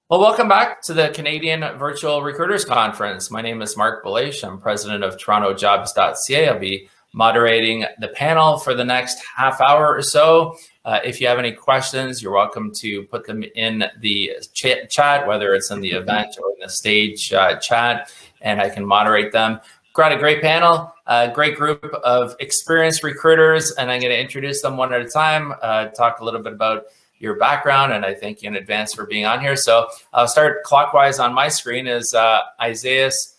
Well, welcome back to the Canadian Virtual Recruiters Conference. My name is Marc Belaiche. I'm president of TorontoJobs.ca. I'll be moderating the panel for the next half hour or so. If you have any questions, you're welcome to put them in the chat, whether it's in the event or in the stage chat, and I can moderate them. Got a great panel, a great group of experienced recruiters, and I'm going to introduce them one at a time, talk a little bit about your background, and I thank you in advance for being on here. So I'll start clockwise on my screen is Isaias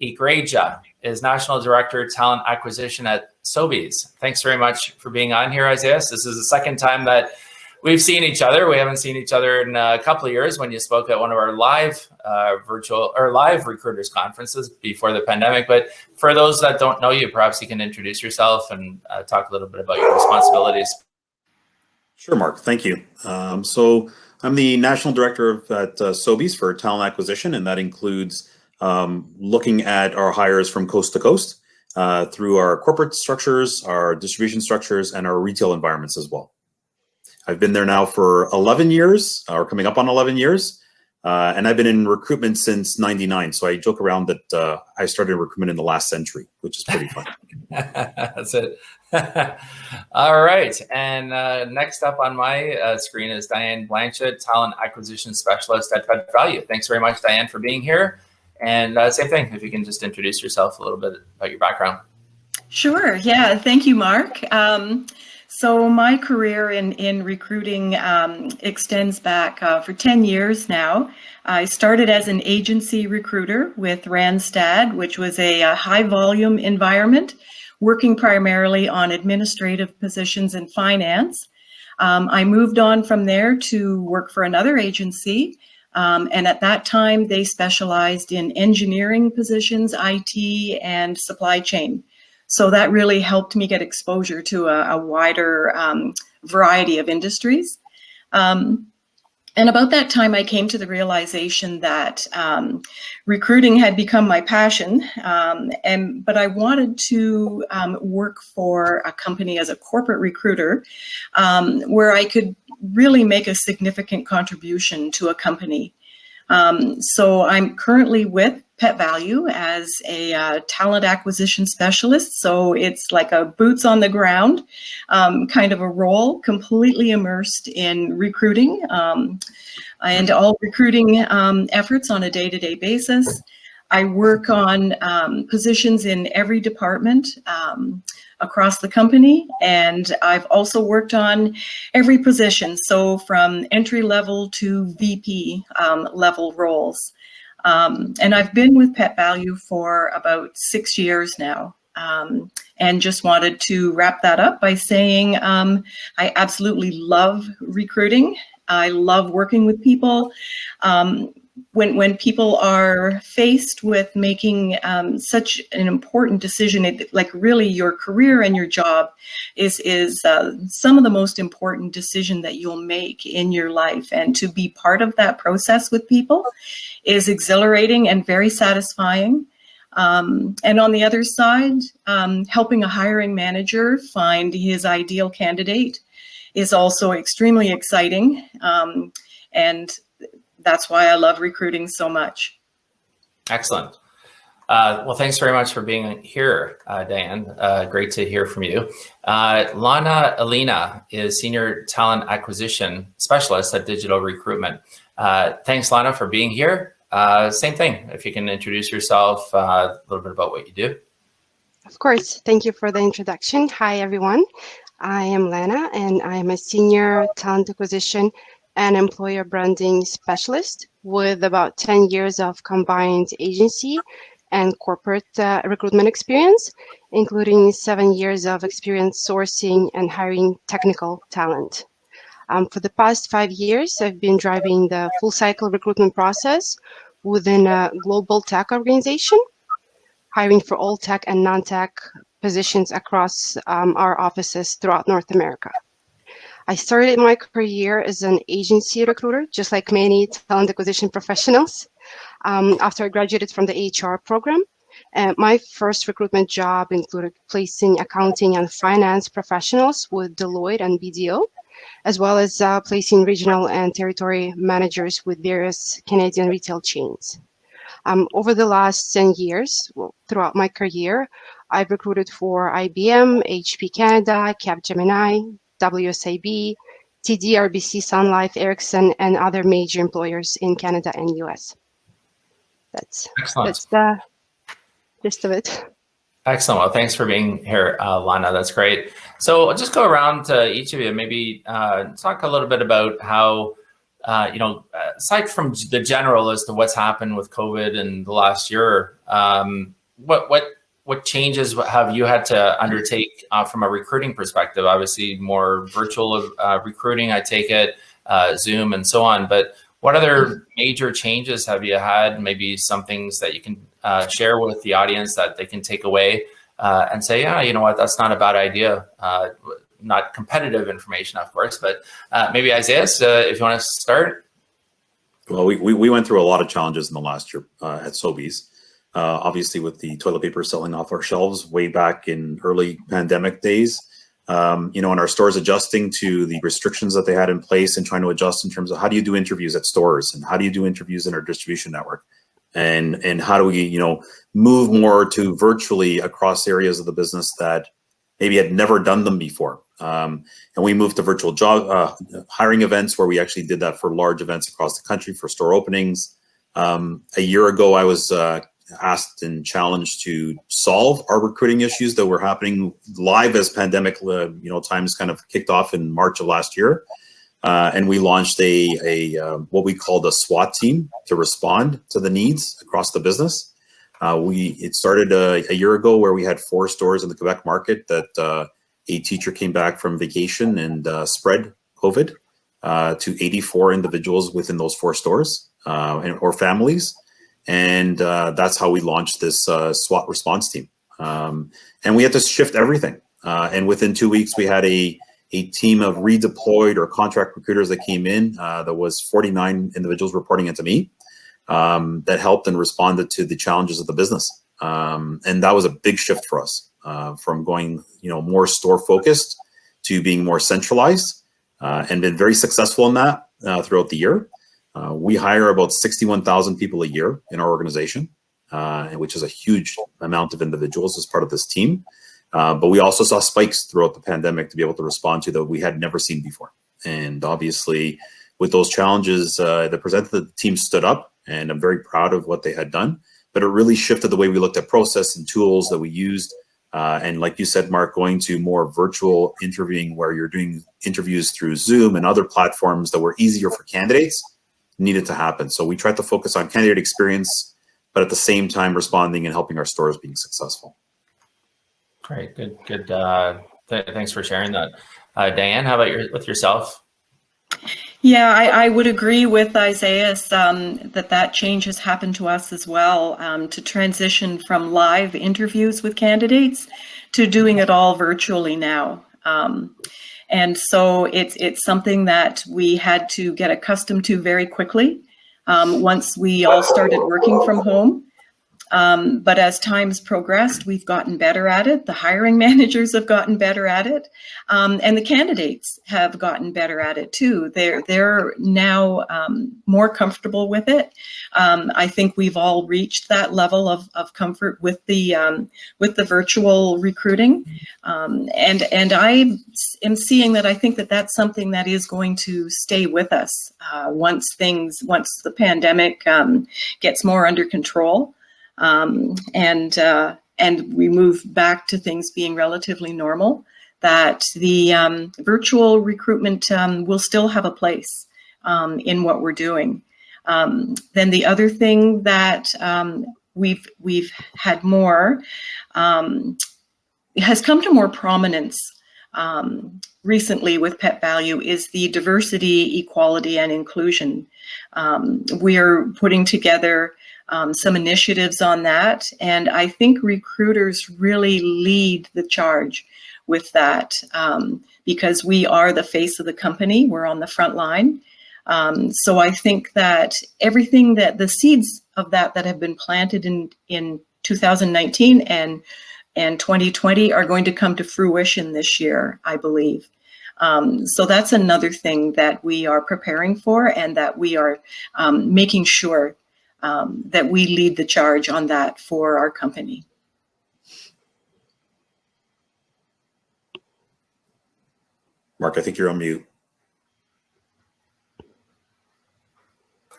Igreja, is National Director, Talent Acquisition at Sobeys. Thanks very much for being on here, Isaias. This is the second time that we've seen each other. We haven't seen each other in a couple of years when you spoke at one of our live live recruiters conferences before the pandemic. But for those that don't know you, perhaps you can introduce yourself and talk a little bit about your responsibilities. Sure, Marc. Thank you. So I'm the National Director at Sobeys for Talent Acquisition, and that includes looking at our hires from coast to coast through our corporate structures, our distribution structures, and our retail environments as well. I've been there now for 11 years, or coming up on 11 years, and I've been in recruitment since '99. So I joke around that I started recruitment in the last century, which is pretty fun. That's it. All right. And next up on my screen is Diane, Blanchard, Talent Acquisition Specialist at Valu. Thanks very much, Diane, for being here. And same thing, if you can just introduce yourself a little bit about your background. Sure. Yeah. Thank you, Marc. So my career in recruiting extends back for 10 years now. I started as an agency recruiter with Randstad, which was a high volume environment, working primarily on administrative positions in finance. I moved on from there to work for another agency. And at that time, they specialized in engineering positions, IT, and supply chain. So that really helped me get exposure to a wider variety of industries. And about that time, I came to the realization that recruiting had become my passion, but I wanted to work for a company as a corporate recruiter where I could really make a significant contribution to a company. So I'm currently with Valu as a talent acquisition specialist. So it's like a boots on the ground kind of a role, completely immersed in recruiting and all recruiting efforts on a day-to-day basis. I work on positions in every department across the company, and I've also worked on every position, so from entry level to VP level roles. And I've been with Valu for about 6 years now, and just wanted to wrap that up by saying I absolutely love recruiting. I love working with people. When people are faced with making such an important decision, like really your career and your job is some of the most important decision that you'll make in your life. And to be part of that process with people is exhilarating and very satisfying. And on the other side, helping a hiring manager find his ideal candidate is also extremely exciting. And that's why I love recruiting so much. Excellent. Well, thanks very much for being here, Diane. Great to hear from you. Lana Ilyina is Senior Talent Acquisition Specialist at Digital Recruitment. Thanks, Lana, for being here. Same thing, if you can introduce yourself, a little bit about what you do. Of course. Thank you for the introduction. Hi, everyone. I am Lana, and I am a Senior Talent Acquisition and Employer Branding Specialist with about 10 years of combined agency and corporate recruitment experience, including 7 years of experience sourcing and hiring technical talent. For the past 5 years, I've been driving the full cycle recruitment process within a global tech organization, hiring for all tech and non-tech positions across our offices throughout North America. I started my career as an agency recruiter, just like many talent acquisition professionals, after I graduated from the HR program. My first recruitment job included placing accounting and finance professionals with Deloitte and BDO. as well as placing regional and territory managers with various Canadian retail chains. Over the last 10 years, throughout my career, I've recruited for IBM, HP Canada, Capgemini, WSIB, TD, RBC, Sun Life, Ericsson, and other major employers in Canada and US. That's the gist of it. Excellent. Well, thanks for being here, Lana. That's great. So I'll just go around to each of you, maybe talk a little bit about how, aside from the general as to what's happened with COVID in the last year, what changes have you had to undertake from a recruiting perspective? Obviously, more virtual recruiting, I take it, Zoom and so on. But what other major changes have you had? Maybe some things that you can share with the audience that they can take away and say, yeah, you know what, that's not a bad idea. Not competitive information, of course, but maybe Isaias, if you want to start. Well, we went through a lot of challenges in the last year at Sobeys. Obviously, with the toilet paper selling off our shelves way back in early pandemic days, and our stores adjusting to the restrictions that they had in place and trying to adjust in terms of how do you do interviews at stores and how do you do interviews in our distribution network, and how do we move more to virtually across areas of the business that maybe had never done them before. And we moved to virtual job hiring events where we actually did that for large events across the country for store openings. A year ago, I was asked and challenged to solve our recruiting issues that were happening live as pandemic times kind of kicked off in March of last year. And we launched a what we called a SWAT team to respond to the needs across the business. It started a year ago where we had 4 stores in the Quebec market that a teacher came back from vacation and spread COVID to 84 individuals within those 4 stores or families. And that's how we launched this SWAT response team. And we had to shift everything. And within 2 weeks, we had a team of redeployed or contract recruiters that came in. There was 49 individuals reporting into me that helped and responded to the challenges of the business. And that was a big shift for us from going, more store focused to being more centralized, and been very successful in that throughout the year. We hire about 61,000 people a year in our organization, which is a huge amount of individuals as part of this team. But we also saw spikes throughout the pandemic to be able to respond to that we had never seen before. And obviously, with those challenges that presented, the team stood up, and I'm very proud of what they had done. But it really shifted the way we looked at process and tools that we used. And like you said, Marc, going to more virtual interviewing where you're doing interviews through Zoom and other platforms that were easier for candidates needed to happen. So we tried to focus on candidate experience, but at the same time responding and helping our stores being successful. Great, good. Thanks for sharing that. Diane, how about with yourself? Yeah, I would agree with Isaias that change has happened to us as well, to transition from live interviews with candidates to doing it all virtually now. And so it's something that we had to get accustomed to very quickly once we all started working from home. But as time's progressed, we've gotten better at it. The hiring managers have gotten better at it, and the candidates have gotten better at it too. They're now more comfortable with it. I think we've all reached that level of comfort with the virtual recruiting, and I am seeing that. I think that that's something that is going to stay with us once the pandemic gets more under control. And we move back to things being relatively normal, that the virtual recruitment will still have a place in what we're doing. Then the other thing that we've had more has come to more prominence recently with Pet Valu is the diversity, equality, and inclusion. We're putting together some initiatives on that, and I think recruiters really lead the charge with that because we are the face of the company. We're on the front line. So I think that everything that the seeds of that have been planted in 2019 and 2020 are going to come to fruition this year, I believe. So that's another thing that we are preparing for, and that we are making sure that we lead the charge on that for our company. Marc, I think you're on mute.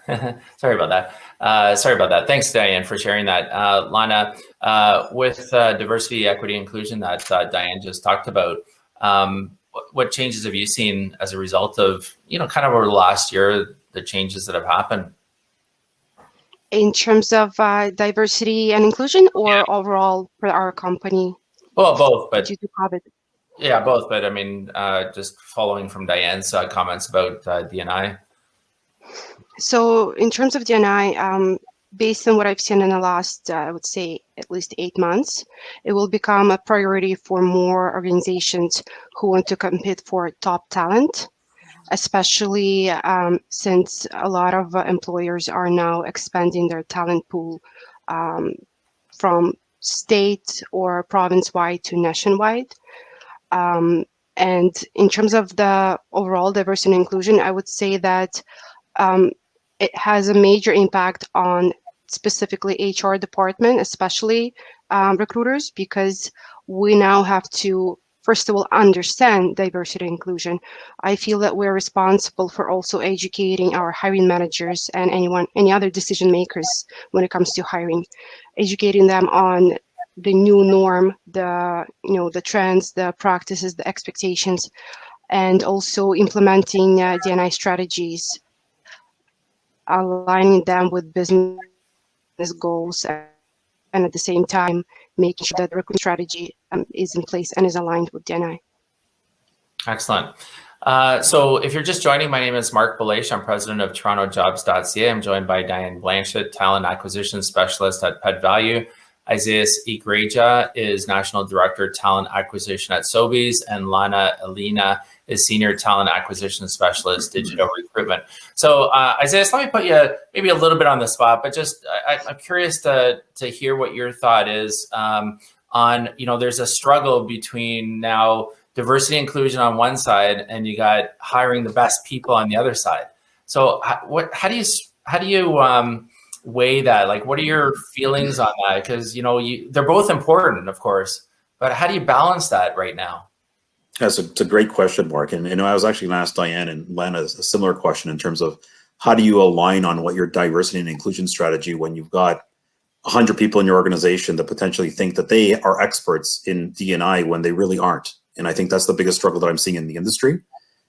Sorry about that. Thanks, Diane, for sharing that. Lana, with diversity, equity, inclusion that Diane just talked about, what changes have you seen as a result of, kind of over the last year, the changes that have happened? In terms of diversity and inclusion, or overall for our company? Well, both, but due to COVID? Yeah, both. But I mean, just following from Diane's comments about D&I. So in terms of D&I, based on what I've seen in the last, I would say at least 8 months, it will become a priority for more organizations who want to compete for top talent, especially since a lot of employers are now expanding their talent pool from state or province-wide to nationwide. And in terms of the overall diversity and inclusion, I would say that it has a major impact on specifically HR department, especially recruiters, because we now have to, first of all, understand diversity and inclusion. I feel that we're responsible for also educating our hiring managers and any other decision makers when it comes to hiring, educating them on the new norm, the trends, the practices, the expectations, and also implementing D&I strategies, aligning them with business goals, and at the same time making sure that the recruitment strategy is in place and is aligned with D&I. Excellent. So if you're just joining, my name is Marc Belaiche. I'm president of TorontoJobs.ca. I'm joined by Diane Blanchet, talent acquisition specialist at Valu. Isaias Igreja is national director, talent acquisition at Sobeys, and Lana Ilyina is senior talent acquisition specialist, digital recruitment. So Isaias, let me put you maybe a little bit on the spot, but just I'm curious to hear what your thought is on, there's a struggle between now diversity inclusion on one side, and you got hiring the best people on the other side. So how do you weigh that? Like, what are your feelings on that? Because they're both important, of course, but how do you balance that right now? It's a great question, Marc. And I was actually going to ask Diane and Lana a similar question in terms of how do you align on what your diversity and inclusion strategy when you've got 100 people in your organization that potentially think that they are experts in D&I when they really aren't. And I think that's the biggest struggle that I'm seeing in the industry.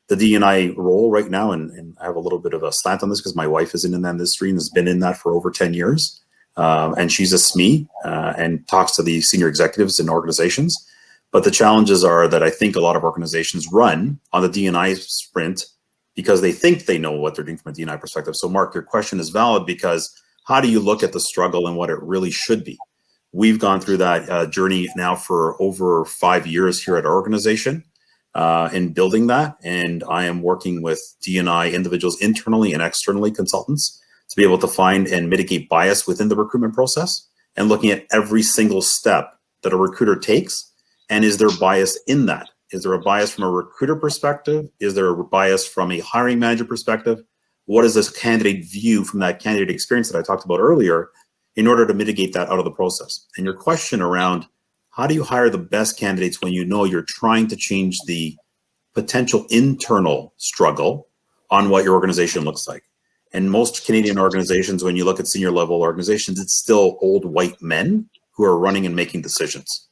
The D&I role right now, and I have a little bit of a slant on this because my wife is in that industry and has been in that for over 10 years. And she's a SME and talks to the senior executives in organizations. But the challenges are that I think a lot of organizations run on the D&I sprint because they think they know what they're doing from a D&I perspective. So Marc, your question is valid, because how do you look at the struggle and what it really should be? We've gone through that journey now for over 5 years here at our organization in building that. And I am working with D&I individuals internally and externally, consultants, to be able to find and mitigate bias within the recruitment process, and looking at every single step that a recruiter takes. And is there bias in that? Is there a bias from a recruiter perspective? Is there a bias from a hiring manager perspective? What is this candidate view from that candidate experience that I talked about earlier, in order to mitigate that out of the process? And your question around how do you hire the best candidates when you know you're trying to change the potential internal struggle on what your organization looks like? And most Canadian organizations, when you look at senior level organizations, it's still old white men who are running and making decisions.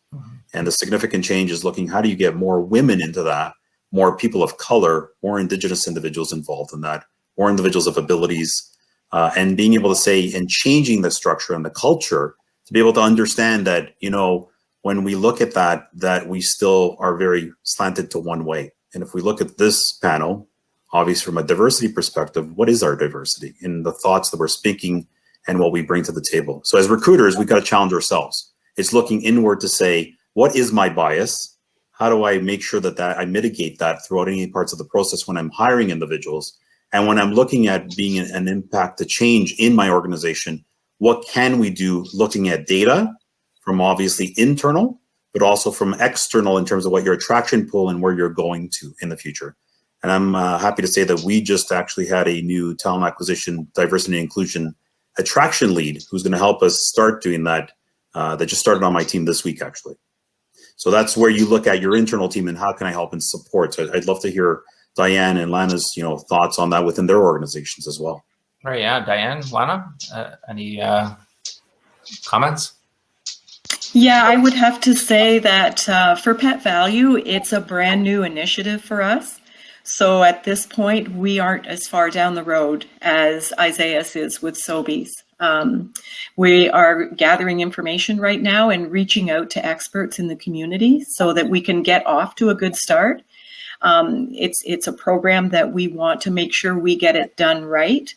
And the significant change is looking, how do you get more women into that, more people of color, more Indigenous individuals involved in that, more individuals of abilities, and being able to say, and changing the structure and the culture to be able to understand that, when we look at that we still are very slanted to one way. And if we look at this panel, obviously from a diversity perspective, what is our diversity in the thoughts that we're speaking and what we bring to the table? So as recruiters, we've got to challenge ourselves. It's looking inward to say, what is my bias? How do I make sure that I mitigate that throughout any parts of the process when I'm hiring individuals? And when I'm looking at being an impact to change in my organization, what can we do looking at data from obviously internal, but also from external in terms of what your attraction pool and where you're going to in the future. And I'm happy to say that we just actually had a new talent acquisition, diversity and inclusion attraction lead who's going to help us start doing that. That just started on my team this week, actually. So that's where you look at your internal team and how can I help and support. So I'd love to hear Diane and Lana's thoughts on that within their organizations as well. Right, yeah, Diane, Lana, any comments? Yeah, I would have to say that for Pet Valu, it's a brand new initiative for us. So at this point, we aren't as far down the road as Isaias is with Sobeys. We are gathering information right now and reaching out to experts in the community so that we can get off to a good start. It's a program that we want to make sure we get it done right,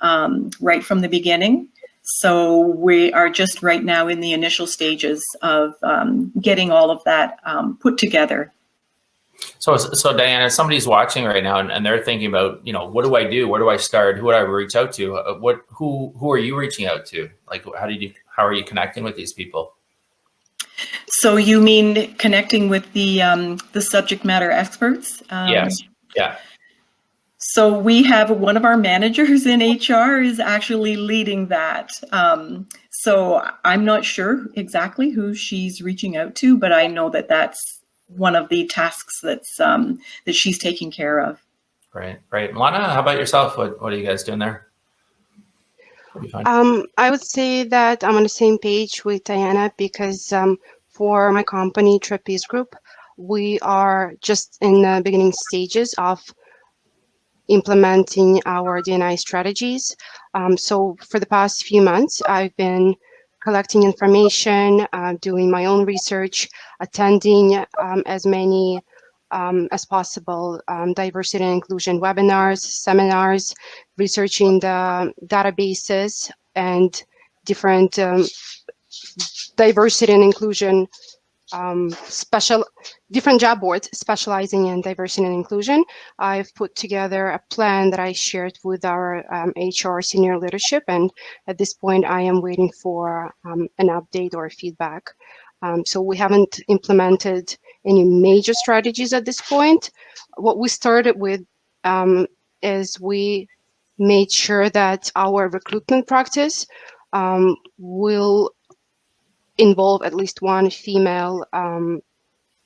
right from the beginning. So we are just right now in the initial stages of getting all of that put together. So Diane, if somebody's watching right now and they're thinking about, what do I do? Where do I start? Who would I reach out to? Who are you reaching out to? Like, how are you connecting with these people? So you mean connecting with the subject matter experts? Yes. Yeah. So we have one of our managers in HR is actually leading that. So I'm not sure exactly who she's reaching out to, but I know that that's one of the tasks that's that she's taking care of. Right. Lana, how about yourself? What are you guys doing there? I would say that I'm on the same page with Diana because for my company, Trapeze Group, we are just in the beginning stages of implementing our D&I strategies. So for the past few months, I've been collecting information, doing my own research, attending as many as possible diversity and inclusion webinars, seminars, researching the databases and different diversity and inclusion different job boards specializing in diversity and inclusion. I've put together a plan that I shared with our HR senior leadership, and at this point I am waiting for an update or feedback. So we haven't implemented any major strategies at this point. What we started with is we made sure that our recruitment practice will involve at least one female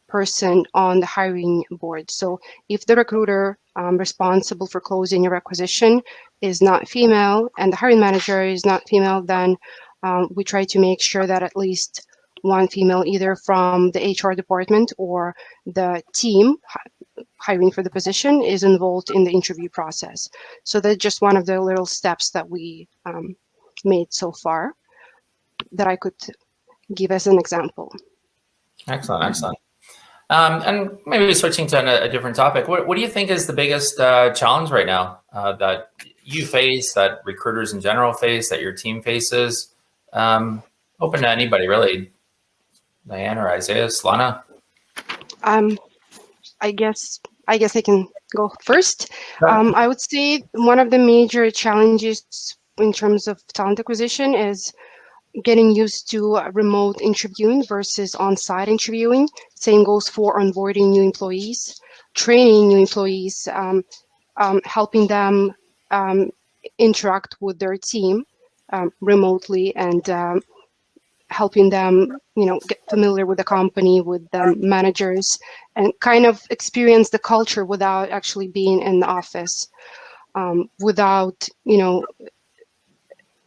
person on the hiring board. So if the recruiter responsible for closing your requisition is not female and the hiring manager is not female, then we try to make sure that at least one female, either from the HR department or the team hiring for the position, is involved in the interview process. So that's just one of the little steps that we made so far that I could give as an example. Excellent. And maybe switching to a different topic, what do you think is the biggest challenge right now that you face, that recruiters in general face, that your team faces? Open to anybody, really. Diane or Isaias, Lana? I guess I can go first. I would say one of the major challenges in terms of talent acquisition is getting used to remote interviewing versus on-site interviewing. Same goes for onboarding new employees, training new employees, helping them interact with their team remotely, and helping them, get familiar with the company, with the managers, and kind of experience the culture without actually being in the office, without,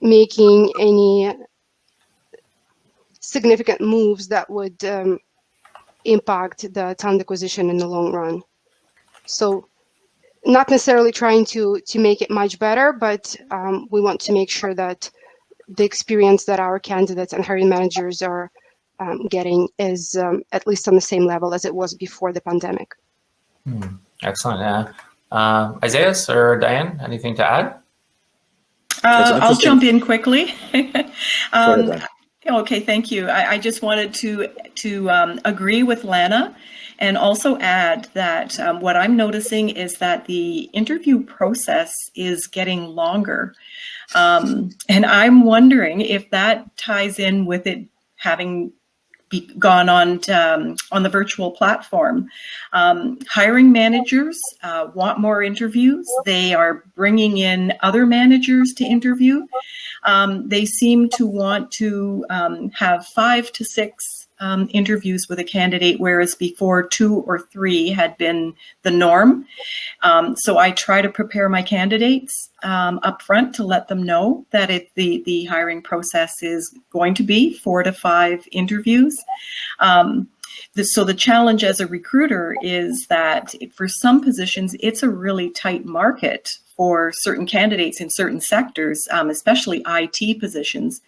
making any significant moves that would impact the talent acquisition in the long run. So not necessarily trying to make it much better, but we want to make sure that the experience that our candidates and hiring managers are getting is at least on the same level as it was before the pandemic. Excellent, yeah. Isaias or Diane, anything to add? I'll jump in quickly. Go Okay, thank you. I just wanted to agree with Lana and also add that what I'm noticing is that the interview process is getting longer. And I'm wondering if that ties in with it having gone on the virtual platform. Hiring managers want more interviews. They are bringing in other managers to interview. They seem to want to have 5 to 6 interviews with a candidate, whereas before 2 or 3 had been the norm. So I try to prepare my candidates up front to let them know that the hiring process is going to be 4 to 5 interviews. So the challenge as a recruiter is that for some positions, it's a really tight market for certain candidates in certain sectors, especially IT positions.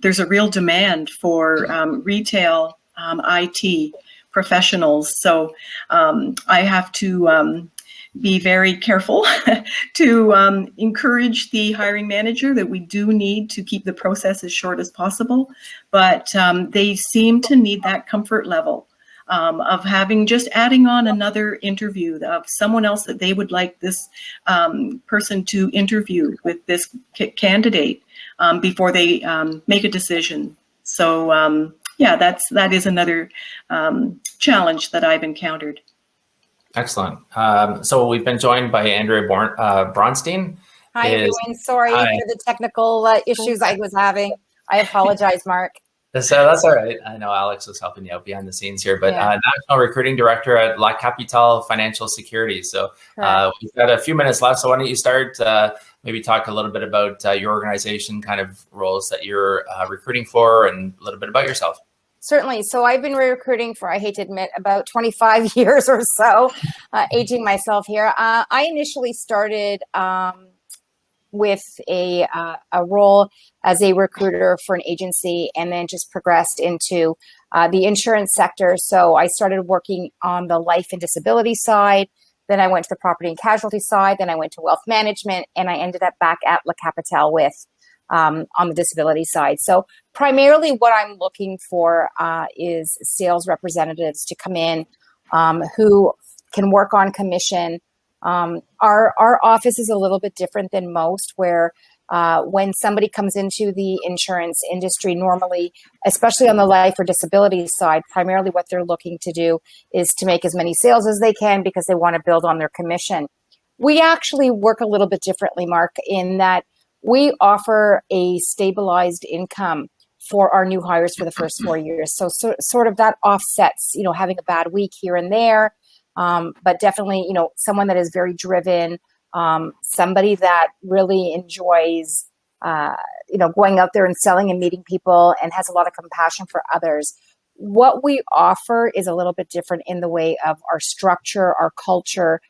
There's a real demand for retail IT professionals. So I have to be very careful to encourage the hiring manager that we do need to keep the process as short as possible, but they seem to need that comfort level of just adding on another interview of someone else that they would like this person to interview with this candidate before they make a decision. So yeah, that is another challenge that I've encountered. Excellent. So we've been joined by Andrea Bronstein. Hi, everyone. Sorry for the technical issues I was having. I apologize, Marc. So that's all right. I know Alex was helping you out behind the scenes here, but National Recruiting Director at Capitale Financial Security. So we've got a few minutes left. So why don't you start, maybe talk a little bit about your organization, kind of roles that you're recruiting for, and a little bit about yourself. Certainly. So I've been recruiting for, I hate to admit, about 25 years or so, aging myself here. I initially started with a role as a recruiter for an agency, and then just progressed into the insurance sector. So I started working on the life and disability side. Then I went to the property and casualty side. Then I went to wealth management, and I ended up back at Capitale with on the disability side. So primarily what I'm looking for is sales representatives to come in who can work on commission. Our office is a little bit different than most, where when somebody comes into the insurance industry, normally, especially on the life or disability side, primarily what they're looking to do is to make as many sales as they can because they want to build on their commission. We actually work a little bit differently, Marc, in that we offer a stabilized income for our new hires for the first 4 years. So sort of that offsets, having a bad week here and there. But definitely, someone that is very driven, somebody that really enjoys, going out there and selling and meeting people, and has a lot of compassion for others. What we offer is a little bit different in the way of our structure, our culture.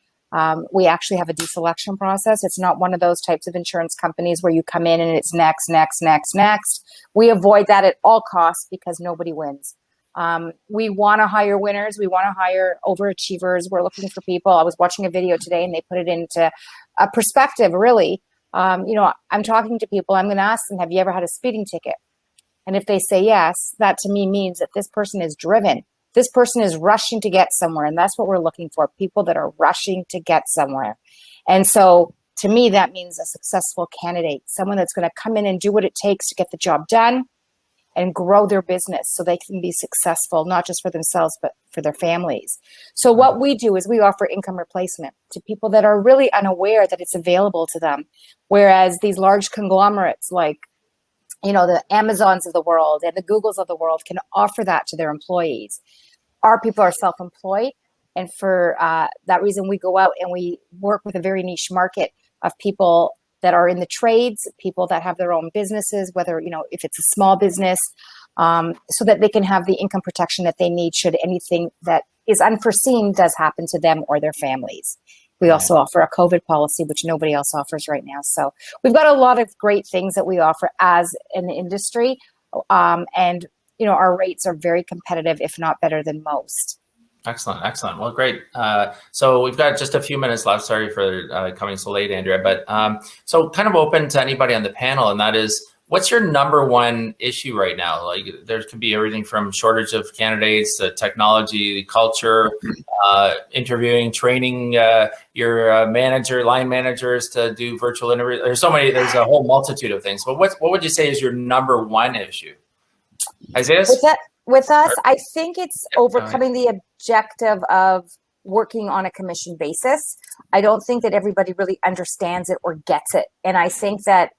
We actually have a deselection process. It's not one of those types of insurance companies where you come in and it's next. We avoid that at all costs because nobody wins. We want to hire winners. We want to hire overachievers. We're looking for people. I was watching a video today and they put it into a perspective, really. I'm talking to people. I'm going to ask them, have you ever had a speeding ticket? And if they say yes, that to me means that this person is driven. This person is rushing to get somewhere. And that's what we're looking for, people that are rushing to get somewhere. And so to me, that means a successful candidate, someone that's going to come in and do what it takes to get the job done and grow their business so they can be successful, not just for themselves, but for their families. So what we do is we offer income replacement to people that are really unaware that it's available to them. Whereas these large conglomerates like, the Amazons of the world and the Googles of the world can offer that to their employees. Our people are self-employed. And for that reason, we go out and we work with a very niche market of people that are in the trades, people that have their own businesses, whether, if it's a small business, so that they can have the income protection that they need should anything that is unforeseen does happen to them or their families. We also offer a COVID policy, which nobody else offers right now. So we've got a lot of great things that we offer as an industry. And, our rates are very competitive, if not better than most. Excellent. Well, great. So we've got just a few minutes left. Sorry for coming so late, Andrea. But so kind of open to anybody on the panel, and that is, what's your number one issue right now? Like, there could be everything from shortage of candidates, technology, culture, interviewing, training your line managers to do virtual interviews. There's a whole multitude of things. But what would you say is your number one issue? Isaias? with us. I think it's overcoming the objective of working on a commission basis. I don't think that everybody really understands it or gets it. And I think that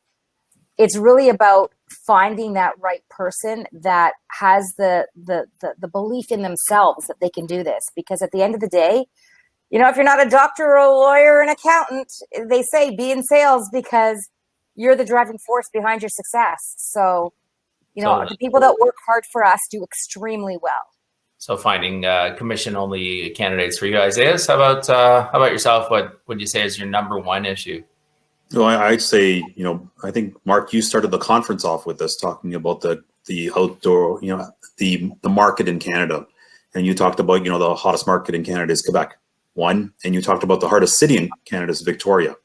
it's really about finding that right person that has the belief in themselves that they can do this. Because at the end of the day, you know, if you're not a doctor or a lawyer or an accountant, they say be in sales because you're the driving force behind your success. So, you know, the people that work hard for us do extremely well. So finding commission-only candidates for you, Isaias. How about yourself? What would you say is your number one issue? No, I'd say, you know, I think, Marc, you started the conference off with us talking about the outdoor, you know, the market in Canada. And you talked about, you know, the hottest market in Canada is Quebec, one. And you talked about the hardest city in Canada is Victoria.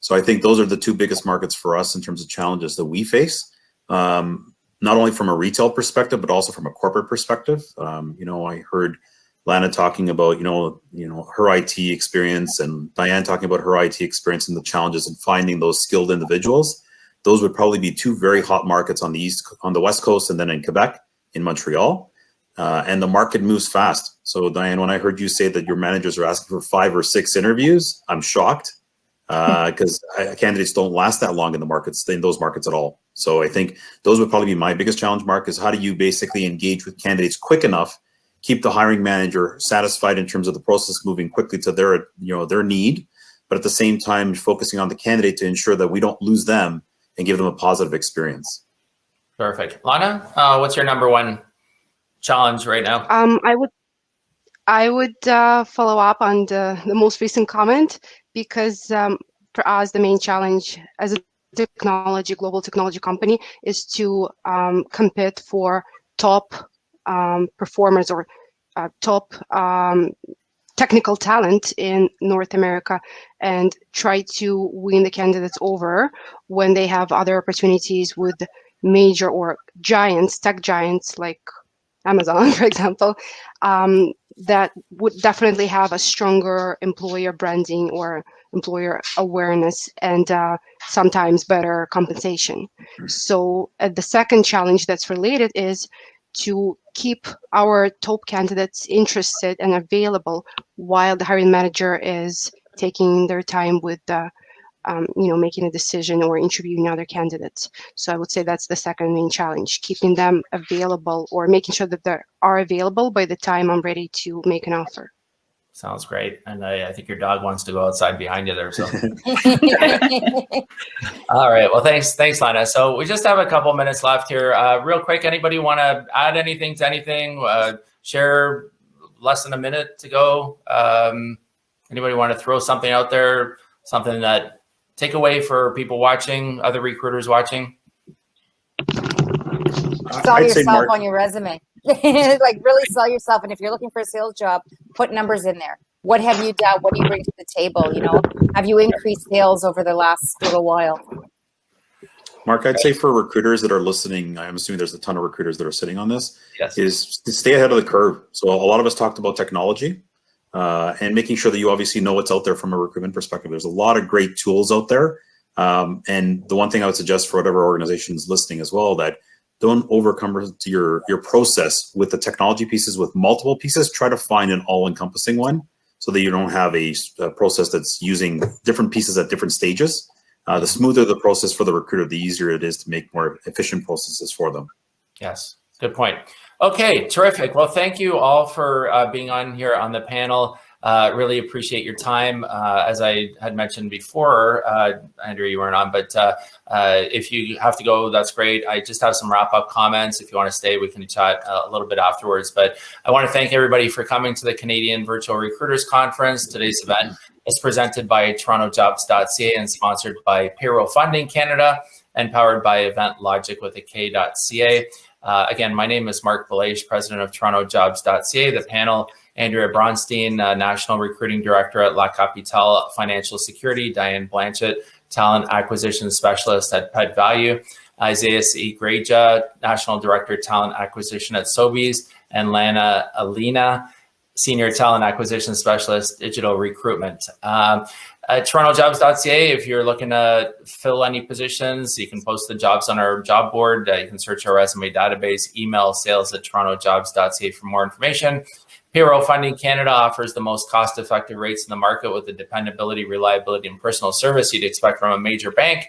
So I think those are the two biggest markets for us in terms of challenges that we face, not only from a retail perspective, but also from a corporate perspective. You know, I heard Lana talking about, you know, her IT experience, and Diane talking about her IT experience and the challenges in finding those skilled individuals. Those would probably be two very hot markets on the West Coast, and then in Quebec, in Montreal. And the market moves fast. So Diane, when I heard you say that your managers are asking for 5 or 6 interviews, I'm shocked because candidates don't last that long in those markets at all. So I think those would probably be my biggest challenge, Marc, is how do you basically engage with candidates quick enough, keep the hiring manager satisfied in terms of the process moving quickly to their need, but at the same time focusing on the candidate to ensure that we don't lose them and give them a positive experience. Perfect. Lana, what's your number one challenge right now? I would follow up on the most recent comment, because for us the main challenge as a global technology company is to compete for top performers or top technical talent in North America, and try to win the candidates over when they have other opportunities with major or tech giants like Amazon, for example, that would definitely have a stronger employer branding or employer awareness and sometimes better compensation. So the second challenge that's related is to keep our top candidates interested and available while the hiring manager is taking their time with making a decision or interviewing other candidates. So I would say that's the second main challenge, keeping them available or making sure that they are available by the time I'm ready to make an offer. Sounds great. And I think your dog wants to go outside behind you there. So, all right. Well, thanks, Lana. So we just have a couple minutes left here. Real quick, anybody want to add anything to anything? Share less than a minute to go. Anybody want to throw something out there? Something that take away for people watching, other recruiters watching? Sell yourself on your resume. Like really sell yourself. And if you're looking for a sales job, put numbers in there. What have you done? What do you bring to the table? You know, have you increased sales over the last little while? Marc, I'd say for recruiters that are listening, I'm assuming there's a ton of recruiters that are sitting on this, yes, is to stay ahead of the curve. So a lot of us talked about technology and making sure that you obviously know what's out there from a recruitment perspective. There's a lot of great tools out there. And the one thing I would suggest for whatever organization is listening as well, that don't overcome your process with the technology pieces, with multiple pieces. Try to find an all-encompassing one so that you don't have a process that's using different pieces at different stages. The smoother the process for the recruiter, the easier it is to make more efficient processes for them. Yes, good point. Okay, terrific. Well, thank you all for being on here on the panel. Really appreciate your time. As I had mentioned before, Andrea, you weren't on, but if you have to go, that's great. I just have some wrap-up comments. If you want to stay, we can chat a little bit afterwards. But I want to thank everybody for coming to the Canadian Virtual Recruiters Conference. Today's event is presented by TorontoJobs.ca and sponsored by Payroll Funding Canada and powered by Event Logic with a K.ca. Again, my name is Marc Belaiche, president of TorontoJobs.ca. The panel, Andrea Bronstein, National Recruiting Director at Capitale Financial Security, Diane Blanchet, Talent Acquisition Specialist at Valu, Isaias Igreja, National Director, Talent Acquisition at Sobeys, and Ilyina, Senior Talent Acquisition Specialist, Digital Recruitment. TorontoJobs.ca, if you're looking to fill any positions, you can post the jobs on our job board. You can search our resume database, email sales@TorontoJobs.ca for more information. Payroll Funding Canada offers the most cost-effective rates in the market with the dependability, reliability, and personal service you'd expect from a major bank.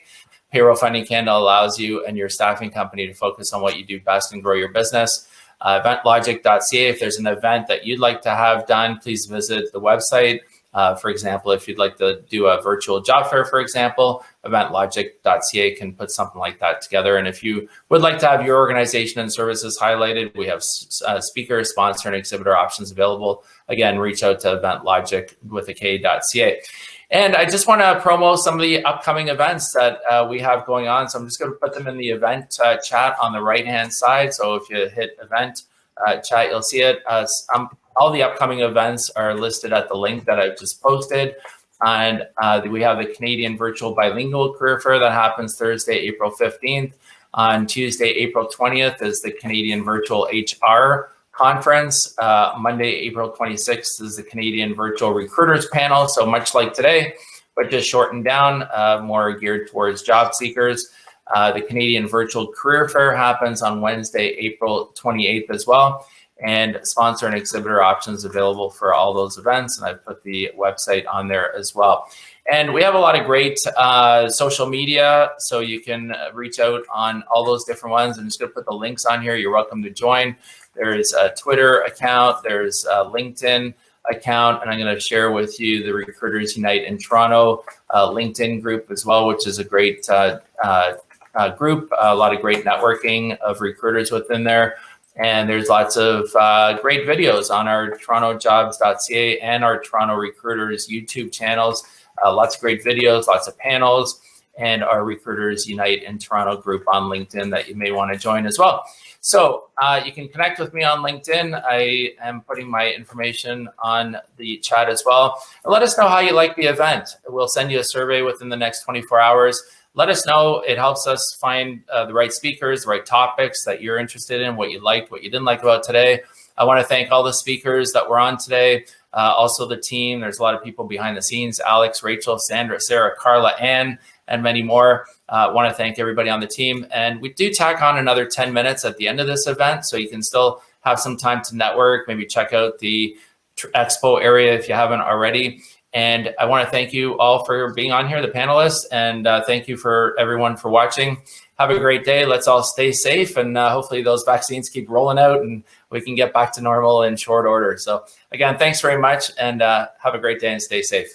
Payroll Funding Canada allows you and your staffing company to focus on what you do best and grow your business. EventLogic.ca, if there's an event that you'd like to have done, please visit the website. For example, if you'd like to do a virtual job fair, for example, EventLogic.ca can put something like that together. And if you would like to have your organization and services highlighted, we have speaker, sponsor, and exhibitor options available. Again, reach out to EventLogic.ca. And I just want to promo some of the upcoming events that we have going on. So I'm just going to put them in the event chat on the right-hand side. So if you hit event chat, you'll see it. All the upcoming events are listed at the link that I've just posted. And we have the Canadian Virtual Bilingual Career Fair that happens Thursday, April 15th. On Tuesday, April 20th is the Canadian Virtual HR Conference. Monday, April 26th is the Canadian Virtual Recruiters Panel. So much like today, but just shortened down, more geared towards job seekers. The Canadian Virtual Career Fair happens on Wednesday, April 28th as well. And sponsor and exhibitor options available for all those events. And I've put the website on there as well. And we have a lot of great social media, so you can reach out on all those different ones. I'm just going to put the links on here. You're welcome to join. There's a Twitter account, there's a LinkedIn account, and I'm going to share with you the Recruiters Unite in Toronto LinkedIn group as well, which is a great group, a lot of great networking of recruiters within there. And there's lots of great videos on our TorontoJobs.ca and our Toronto Recruiters YouTube channels. Lots of great videos, lots of panels, and our Recruiters Unite in Toronto group on LinkedIn that you may want to join as well. So you can connect with me on LinkedIn. I am putting my information on the chat as well. And let us know how you like the event. We'll send you a survey within the next 24 hours. Let us know. It helps us find the right speakers, the right topics that you're interested in, what you liked, what you didn't like about today. I want to thank all the speakers that were on today. Also the team. There's a lot of people behind the scenes: Alex, Rachel, Sandra, Sarah, Carla, Ann, and many more. I want to thank everybody on the team. And we do tack on another 10 minutes at the end of this event, so you can still have some time to network, maybe check out the expo area if you haven't already. And I want to thank you all for being on here, the panelists, and thank you for everyone for watching. Have a great day. Let's all stay safe, and hopefully those vaccines keep rolling out and we can get back to normal in short order. So again, thanks very much, and have a great day and stay safe.